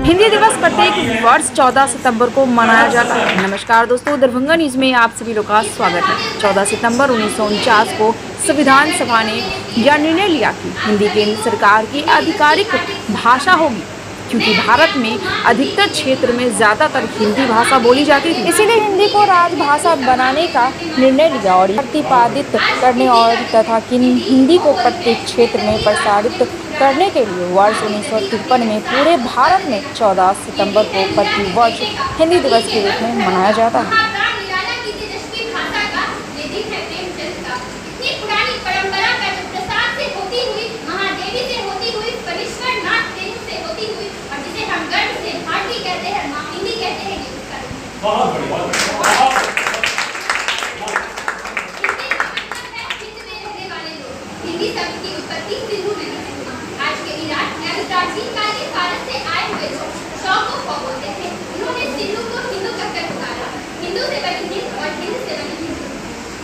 हिंदी दिवस प्रत्येक वर्ष 14 सितंबर को मनाया जाता है। नमस्कार दोस्तों, दरभंगा न्यूज में आप सभी लोग का स्वागत है। 14 सितंबर 1949 को संविधान सभा ने यह निर्णय लिया कि हिंदी केंद्र सरकार की आधिकारिक भाषा होगी, क्योंकि भारत में अधिकतर क्षेत्र में ज्यादातर हिंदी भाषा बोली जाती थी। इसीलिए हिंदी को राजभाषा बनाने का निर्णय लिया और प्रतिपादित करने और तथा हिंदी को प्रत्येक क्षेत्र में प्रसारित करने के लिए वर्ष 1953 में पूरे भारत में 14 सितंबर को प्रति वर्ष हिंदी दिवस के रूप में मनाया जाता है। बहुत बढ़िया, हिंदी शब्द की उत्पत्ति सिंधु नदी से हुई। आज के ईरान यानी प्राचीन काल के भारत से आए हुए लोग शौ को खौ बोलते थे। उन्होंने सिंधु को हिंदू कहकर पुकारा। हिंदू से बनी हिंद और हिंद से बनी हिंदू।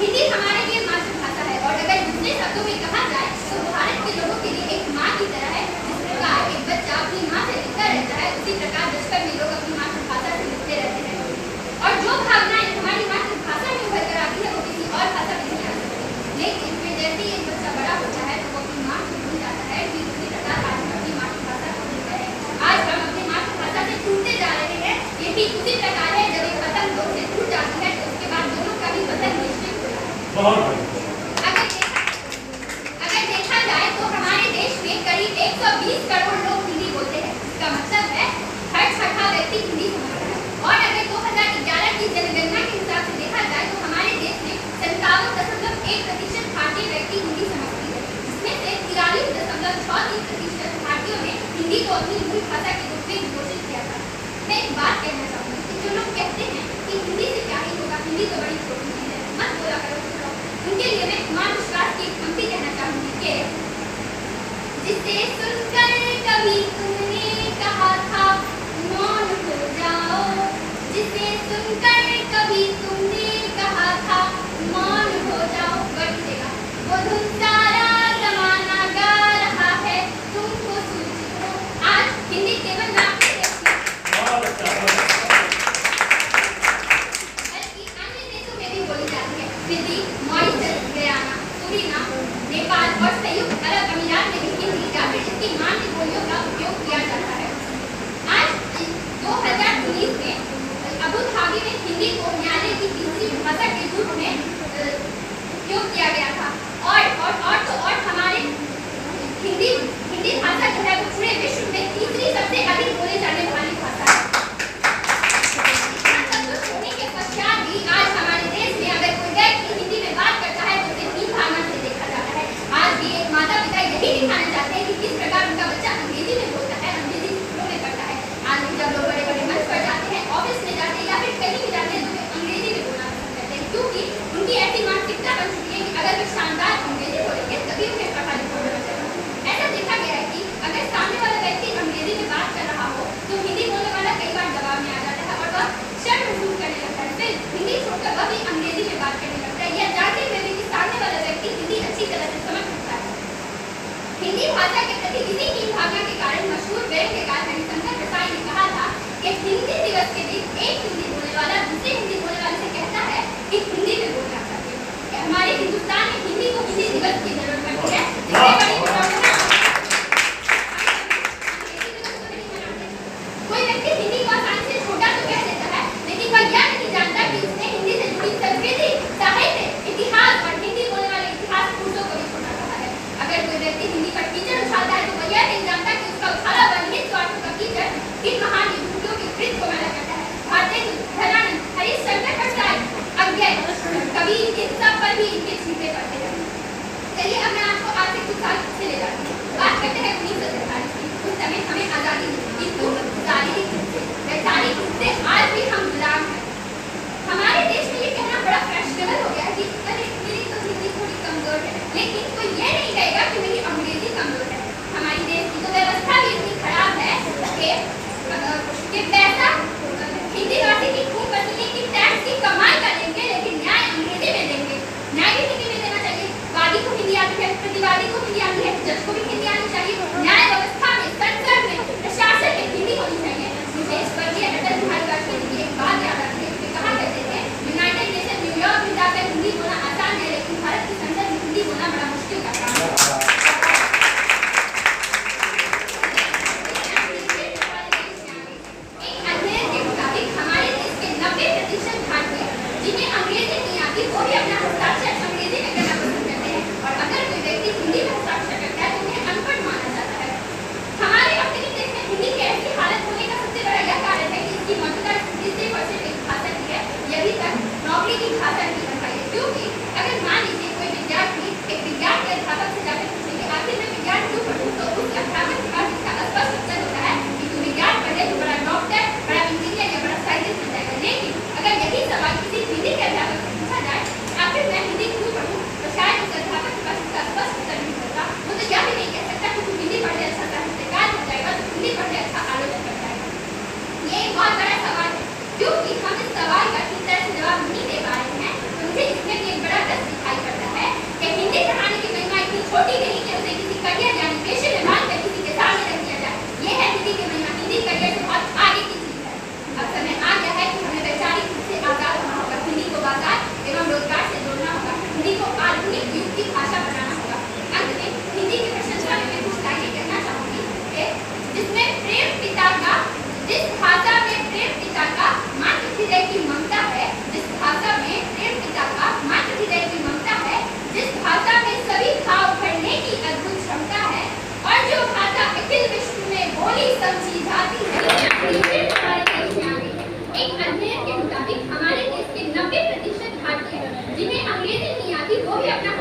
हिंदी हमारे लिए मातृभाषा है और अगर दूसरे शब्दों में कहा जाए तो भारत के लोगों के लिए एक माँ की तरह है। जिस प्रकार एक बच्चा अपनी माँ से लिखता रहता है, उसी प्रकार बचपन में लोग अपनी मातृभाषा से लिखते रहते हैं। और जो भावनाएं हमारी मातृभाषा में उभर कर आती है वो किसी और भाषा में नहीं आ सकती। लेकिन फिर जैसे ही एक बच्चा बड़ा होता है तो वो अपनी माँ को भूल जाता है। फिर उसी प्रकार आज हम अपनी मातृभाषा को भूल गए हैं। आज हम अपनी मातृभाषा से छूटते जा रहे हैं। ये भी उसी प्रकार है, जब एक पतंग दो से टूट जाती है तो उसके बाद दोनों का भी पतंग निश्चित हो जाता है। अगर देखा जाए तो हमारे देश में करीब 120 करोड़ लोग हिंदी बोलते हैं। इसका मतलब है हर छठा व्यक्ति हिंदी समझता है। और अगर 2011 की जनगणना के हिसाब से देखा जाए तो हमारे देश में 57.1% भारतीय व्यक्ति हिंदी समझती है, जिसमें से 43.63% भारतीयों ने हिंदी को अपनी मूल भाषा के रूप में घोषित किया था। मैं एक बात कहना चाहूँगी कि जो लोग कहते हैं कि हिंदी से क्या ही होगा, हिंदी तो बड़ी छोटी चीज है, मत बोला करो, उनके लिए मैं कुमार विश्वास की एक पंक्ति कहना चाहूँगी कि जिसे सुनकर कभी तुमने कहा था मौन हो जाओ, जिसे सुनकर कभी तुमने कहा था मौन हो जाओ, बढ़ेगा वो धुन सारा जमाना गा रहा है, तुमको सूझ हो। आज हिंदी केवल नाम की बल्कि अन्य देशों में भी बोली जाती है। Fiji, Mauritius, Guyana, Suriname, Nepal और संयुक्त अरब अमीरात में भी हिंदी या फिर इसकी मान्य बोलियों का उपयोग किया जाता है। आज 2019 में अबू धाबी में हिंदी को न्यायालय की तीसरी भाषा के रूप में उपयोग किया गया था। और हमारे हिंदी भाषा जो है वो पूरे विश्व में तीसरी सबसे अधिक बोले जाने वाली भाषा है। सब कुछ होने के पश्चात भी आज हमारे देश में अगर कोई व्यक्ति हिंदी में बात करता है तो उसे हीन भावना से देखा जाता है। आज भी एक माता पिता यही दिखाना चाहते हैं कि किस प्रकार उनका बच्चा अंग्रेजी में बोलता है, अंग्रेजी स्कूलों में पढ़ता है। आज भी जब लोग बड़े बड़े मंच पर जाते हैं, ऑफिस में जाते हैं या फिर कहीं भी जाते हैं तो वे अंग्रेजी में बोलना पसंद करते हैं, क्योंकि उनकी ऐसी मानसिकता बन चुकी है कि अगर वे शानदार अंग्रेजी बोलेंगे तभी उन्हें पढ़ा लिखा होना चाहिए। ऐसा देखा गया है कि अगर सामने वाला व्यक्ति अंग्रेजी में बात कर रहा हो तो हिंदी बोलने वाला कई बार दबाव में आ जाता है और वह शर्म महसूस करने लगता है। फिर हिंदी छोड़कर वह भी अंग्रेजी में बात करने लगता है, यह जानते हुए भी कि सामने वाला व्यक्ति हिंदी अच्छी तरह से समझ सकता है। हिंदी भाषा के प्रति इसी हीन भावना के कारण मशहूर व्यंग्यकार हरिशंकर प्रसाद ने कहा था कि हिंदी दिवस के दिन एक हिंदी बोलने वाला दूसरे हिंदी बोलने वाले से कहता है कि हिंदी में बोलना चाहिए। हमारे हिंदुस्तान में हिंदी को किसी दिवस की जरूरत पड़ती है। कोई व्यक्ति हिंदी को आसानी से छोटा तो कह देता है, लेकिन वह यह नहीं जानता कि उसने हिंदी से जुड़ी संस्कृति, साहित्य, इतिहास और हिंदी बोलने वाले इतिहास पुरुषों को भी छोटा कहा है। अगर कोई व्यक्ति हिंदी पर कीचड़ उछालता है तो वह यह नहीं जानता कि उसका उछाला हुआ निहित स्वार्थों का कीचड़ किन महान युवकों के कृत को मैला करता है। भारतेंदु, धनानंद, हरिश्चंद्र प्रसाद, अज्ञेय कभी इनके सब पर भी इनके छींटे पड़ते हैं। चलिए अब मैं आपको आज से कुछ साल पीछे ले जाती हूँ। बात करते हैं 1947 की। उस समय हमें आज़ादी मिली, किंतु शारीरिक रूप से, वैचारिक रूप से आज भी हम गुलाम हैं। हमारे देश में ये कहना बड़ा फैशनेबल हो गया है कि अरे मेरी तो हिंदी थोड़ी कमजोर है, लेकिन कोई ये नहीं कहेगा कि मेरी अंग्रेजी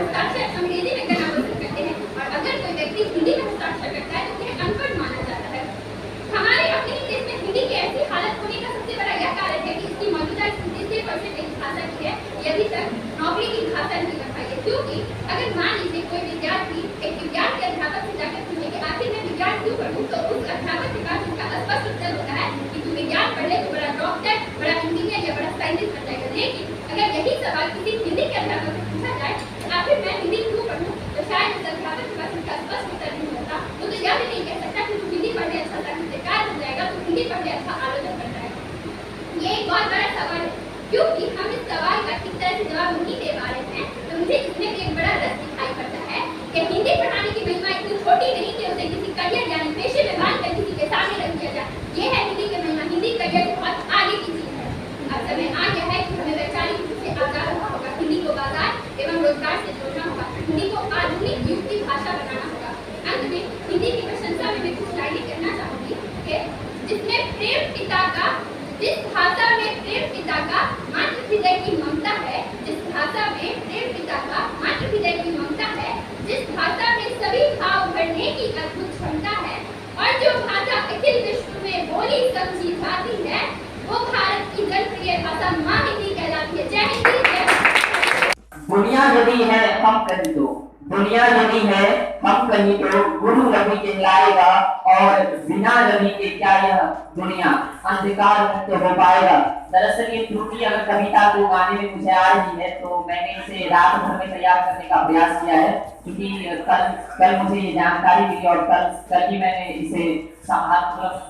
हस्ताक्षर अंग्रेजी में करना पसंद करते हैं और अगर कोई व्यक्ति हिंदी में हस्ताक्षर करता है तो उन्हें अनपढ़ माना जाता है। हमारे अपने ही देश में हिंदी की ऐसी हालत होने का सबसे बड़ा यह कारण है कि इसकी मौजूदा स्थिति सिर्फ और सिर्फ एक भाषा की है, ये अभी तक नौकरी की भाषा नहीं बन पाई है। क्योंकि अगर मान लीजिए कोई विद्यार्थी एक विज्ञान के अध्यापक से जाकर पूछे कि आखिर मैं विज्ञान क्यों पढ़ूं, तो उस अध्यापक के पास उसका स्पष्ट उत्तर होता है कि तू विज्ञान पढ़ ले तो बड़ा डॉक्टर, बड़ा इंजीनियर या बड़ा साइंटिस्ट बन जाएगा। लेकिन अगर यही सवाल किसी हिंदी के अध्यापक से पूछा जाए तो आखिर मैं हिंदी क्यों पढ़ूं, तो शायद उस अध्यापक के पास उसका स्पष्ट उत्तर नहीं होता। वो तो यह भी नहीं कह सकता कि तू हिंदी पढ़ ले अच्छा साहित्यकार बन जाएगा, तो हिंदी पढ़ ले अच्छा आलोचक बन जाएगा। ये एक बहुत बड़ा सवाल है, क्योंकि हम इस सवाल का ठीक तरह से जवाब नहीं दे पा रहे हैं। तो मुझे इसमें भी एक बड़ा रस दिखाई पड़ता है कि हिंदी पढ़ाने की महिमा इतनी छोटी नहीं कि उसे किसी करियर यानी पेशे में बांधकर किसी के सामने रख दिया जाए। ये है हिंदी की महिमा। हिंदी करियर बहुत आगे की चीज है। अब समय आ गया है कि हमें वैचारिक रूप से आजाद होना होगा, हिंदी को बाजार एवं रोजगार से जोड़ना होगा, हिंदी को आधुनिक युग की भाषा बनाना होगा। अंत में हिंदी की प्रशंसा में मैं कुछ लाइनें कहना चाहूंगी कि जिस भाषा में प्रेम पिता का मातृ हृदय की ममता है, जिस भाषा में प्रेम पिता का मातृ हृदय की ममता है, जिस भाषा में सभी भाव भरने की अद्भुत क्षमता है और जो भाषा अखिल विश्व में बोली समझी जाती है, वो भारत की जनप्रिय भाषा माँ हिंदी कहलाती है। जय हिंद, जय भारत। दुनिया यदि है हम कहीं तो, दुनिया यदि है हम कहीं तो गुरु रवि कहलाएगा और बिना रवि के क्या यह दुनिया अंधकार मुक्त हो पाएगा। दरअसल ये त्रुटि अगर कविता को गाने में मुझे आ रही है तो मैंने इसे रात भर में तैयार करने का प्रयास किया है, क्योंकि कल मुझे ये जानकारी मिली और कल ही मैंने इसे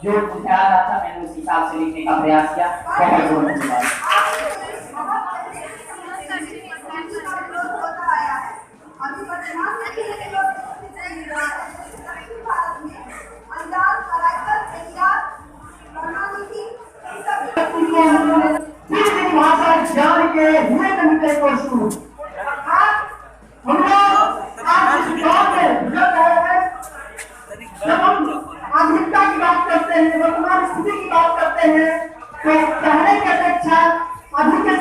जो मुझे आ रहा था मैंने उस हिसाब से लिखने का प्रयास किया। बहुत बहुत धन्यवाद। अभी वर्तमान में भारत में अंदाज भाषा ज्ञान के हुए कविता को शुरू हम लोग आज गाँव में गुजर रहे हैं। जब हम आधुनिकता की बात करते हैं, वर्तमान स्थिति की बात करते हैं, तो पहले की अपेक्षा अभी के